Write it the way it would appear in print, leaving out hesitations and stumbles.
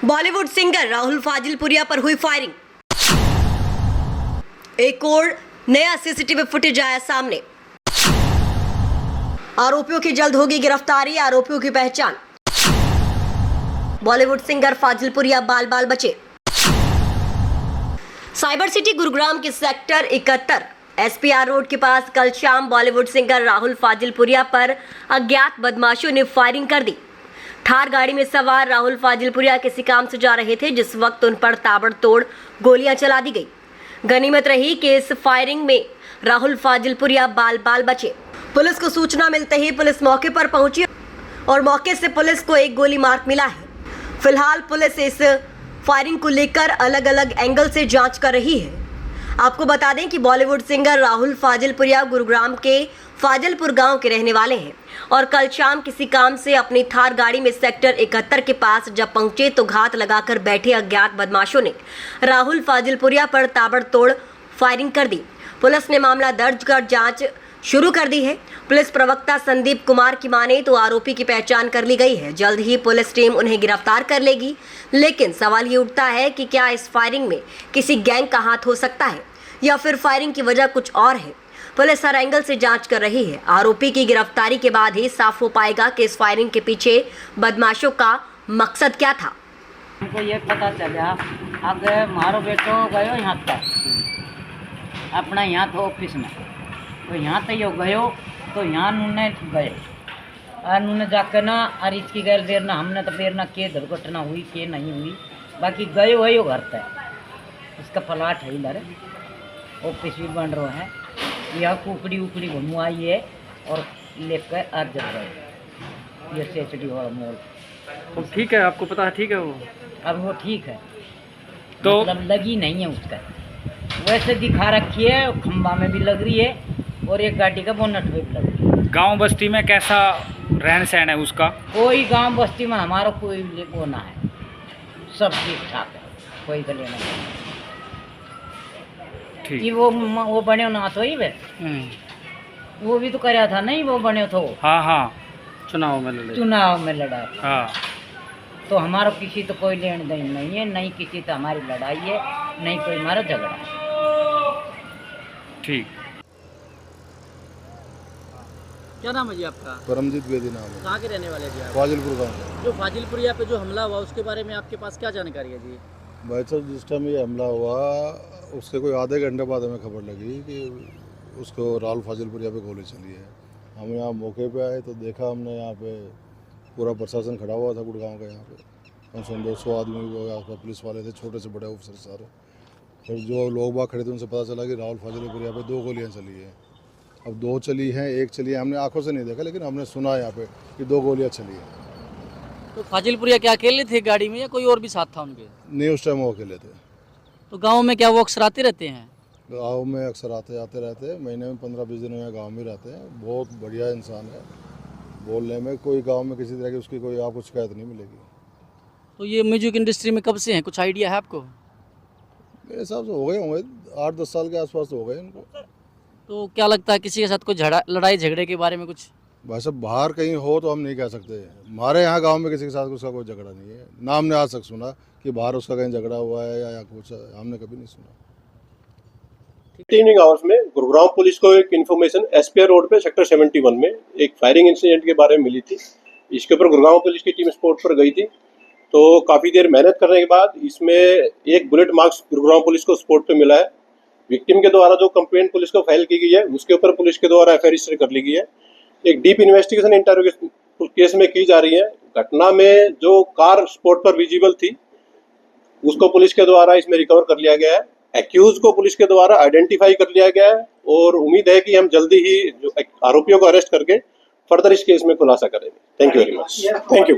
Bollywood singer Rahul Fazilpuria पर हुई firing. एक और नया सीसीटीवी फुटेज आया सामने। आरोपियों की जल्द होगी गिरफ्तारी, आरोपियों की पहचान। बॉलीवुड सिंगर फाजिलपुरिया बाल बाल बचे। साइबर सिटी गुरुग्राम के सेक्टर 71 SPR रोड के पास कल शाम बॉलीवुड सिंगर राहुल फाजिलपुरिया पर अज्ञात बदमाशों ने फायरिंग कर दी। थार गाड़ी में सवार राहुल फाजिलपुरिया किसी काम से जा रहे थे, जिस वक्त उन पर ताबड़तोड़ गोलियां चला दी गई। गनीमत रही कि इस फायरिंग में राहुल फाजिलपुरिया बाल बाल बचे। पुलिस को सूचना मिलते ही पुलिस मौके पर पहुंची और मौके से पुलिस को एक गोली मार्क मिला है। फिलहाल पुलिस इस फायरिंग को लेकर अलग अलग एंगल से जांच कर रही है। आपको बता दें कि बॉलीवुड सिंगर राहुल फाजिलपुरिया गुरुग्राम के फाजिलपुर गांव के रहने वाले हैं और कल शाम किसी काम से अपनी थार गाड़ी में सेक्टर 71 के पास जब पहुंचे तो घात लगाकर बैठे अज्ञात बदमाशों ने राहुल फाजिलपुरिया पर ताबड़तोड़ फायरिंग कर दी। पुलिस ने मामला दर्ज कर जांच शुरू कर दी है। पुलिस प्रवक्ता संदीप कुमार की माने तो आरोपी की पहचान कर ली गई है। जल्द ही पुलिस टीम उन्हें गिरफ्तार कर लेगी, लेकिन सवाल ये उठता है कि क्या इस फायरिंग में किसी गैंग का हाथ हो सकता है या फिर फायरिंग की वजह कुछ और है। पुलिस हर एंगल से जांच कर रही है। आरोपी की गिरफ्तारी के बाद ही साफ हो पाएगा कि इस फायरिंग के पीछे बदमाशों का मकसद क्या था। हमको ये पता चला अगर मारो बेटो गयो यहाँ तक अपना यहाँ तो ऑफिस में तो यहाँ तक यो गयो तो यहाँ नूने गए और नूने जाकर ना और इसकी गैर देर ना हमने तो देर ना के दुर्घटना हुई के नहीं हुई, बाकी गयो है यो घर तक। इसका प्लाट है इधर, ऑफिस भी बन रहा है। यह कुकड़ी उकड़ी घूमू आई है और लेकर आज जब गए ये सेचड़ी वाला मोल। तो ठीक है, आपको पता है, ठीक है वो अब वो ठीक है तो मतलब लगी नहीं है उसका, वैसे दिखा रखी है, खंबा में भी लग रही है और एक गाड़ी का बोनट में भी लग रही है। गांव बस्ती में कैसा रहन सहन है उसका? कोई गांव बस्ती में हमारा कोई वो ना है, सब ठीक ठाक है, कोई गले नहीं। ठीक कि वो बने ना तो ही वे वो भी तो कराया था नहीं, वो बने तो हाँ हाँ चुनाव में लड़ा हाँ। तो हमारा किसी तो कोई लेन देन नहीं है, नहीं किसी तो हमारी लड़ाई है, नहीं कोई हमारा झगड़ा है। ठीक। क्या नाम है जी आपका? परमजीत बेदी नाम है। कहाँ के रहने वाले जी आप? फाजिलपुर गाँव। जो फाजिलपुरिया पे जो हमला हुआ उसके बारे में आपके पास क्या जानकारी है जी? भाई साहब, जिस टाइम ये हमला हुआ उसके कोई आधे घंटे बाद हमें खबर लगी कि उसको राहुल फाजिलपुरिया पे गोली चली है। हम यहाँ मौके पे आए तो देखा हमने, यहाँ पे पूरा प्रशासन खड़ा हुआ था गुड़गांव का। यहाँ पे कम से कम 200 आदमी वो पुलिस वाले थे, छोटे से बड़े ऑफिसर सारे। फिर जो लोग बाग खड़े थे उनसे पता चला कि राहुल फाजिलपुरिया पे 2 गोलियाँ चली हैं। अब 2 चली हैं, 1 चली है, हमने आंखों से नहीं देखा लेकिन हमने सुना यहाँ पे कि 2 गोलियाँ चली हैं। तो फाजिलपुरिया क्या अकेले थे गाड़ी में या कोई और भी साथ था उनके? नहीं, उस टाइम वो अकेले थे। तो गांव में क्या वो अक्सर आते रहते हैं? गाँव में अक्सर आते रहते हैं, महीने में 15-20 दिन में गाँव में रहते हैं। बहुत बढ़िया इंसान है, बोलने में कोई गांव में किसी तरह की उसकी कोई आपको शिकायत नहीं मिलेगी। तो ये म्यूजिक इंडस्ट्री में कब से हैं, कुछ आइडिया है आपको? मेरे हिसाब से हो गए होंगे 8-10 साल के आसपास हो गए इनको। तो क्या लगता है किसी के साथ कोई लड़ाई झगड़े के बारे में कुछ? भाई साहब, बाहर कहीं हो तो हम नहीं कह सकते। हमारे यहाँ गांव में किसी के साथ उसका कोई झगड़ा नहीं है। ना हमने आज तक सुना कि बाहर उसका कहीं झगड़ा हुआ है या कुछ, हमने कभी नहीं सुना। इवनिंग आवर्स में गुरुग्राम पुलिस को एक इन्फॉर्मेशन SPR रोड पे सेक्टर 71 में एक फायरिंग इंसिडेंट के बारे में मिली थी। इसके ऊपर गुरुग्राम पुलिस की टीम स्पॉट पर गई थी। तो काफ़ी देर मेहनत करने के बाद इसमें एक बुलेट मार्क्स गुरुग्राम पुलिस को स्पॉट पे मिला है। विक्टिम के द्वारा जो कंप्लेंट पुलिस को फाइल की गई है उसके ऊपर पुलिस के द्वारा FIR रजिस्टर कर ली गई है। एक डीप इन्वेस्टिगेशन इंटरोगेशन केस में की जा रही है। घटना में जो कार स्पॉट पर विजिबल थी उसको पुलिस के द्वारा इसमें रिकवर कर लिया गया है। एक्यूज को पुलिस के द्वारा आइडेंटिफाई कर लिया गया है और उम्मीद है कि हम जल्दी ही जो आरोपियों को अरेस्ट करके फर्दर इस केस में खुलासा करेंगे। Thank you very much. Thank you.